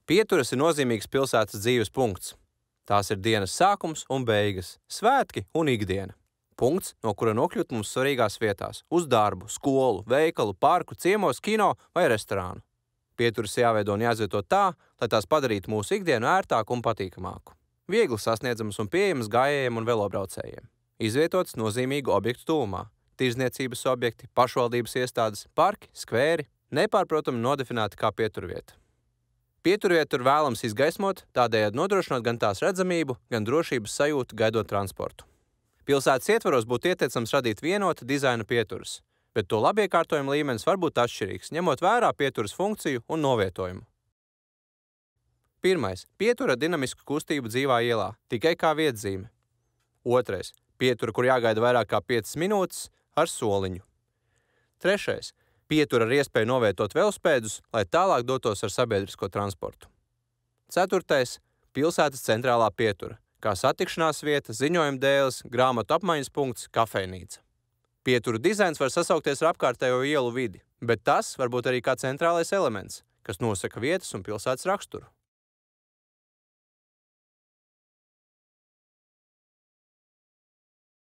Pieturas ir nozīmīgs pilsētas dzīves punkts. Tās ir dienas sākums un beigas, svētki un ikdiena. Punkts, no kura nokļūt mums svarīgās vietās – uz darbu, skolu, veikalu, parku, ciemos, kino vai restorānu. Pieturas jāveido un jāizvieto tā, lai tās padarītu mūsu ikdienu ērtāku un patīkamāku. Viegli sasniedzamas un pieejamas gājējiem un velobraucējiem. Izvietotas nozīmīgu objektu tuvumā – tirdzniecības objekti, pašvaldības iestādes, parki, skvēri, nepārprotami nodefinēti kā pieturvieta. Pieturvietu ir vēlams izgaismot, tādējādi nodrošinot gan tās redzamību, gan drošības sajūtu gaidot transportu. Pilsētas ietvaros būtu ieteicams radīt vienotu dizaina pieturas, bet to labiekārtojuma līmenis var būt atšķirīgs, ņemot vērā pieturas funkciju un novietojumu. Pirmais. Pietura dinamisku kustību dzīvā ielā, tikai kā vietzīme. Otrais. Pietura, kur jāgaida vairāk kā 5 minūtes, ar soliņu. Trešais. Pietura ar iespēju novietot velospēdus, lai tālāk dotos ar sabiedrisko transportu. Ceturtais. Pilsētas centrālā pietura, kā satikšanās vieta, ziņojuma dēles, grāmatu apmaiņas punkts, kafejnīca. Pietura dizains var sasaukties ar apkārtējo ielu vidi, bet tas var būt arī kā centrālais elements, kas nosaka vietas un pilsētas raksturu.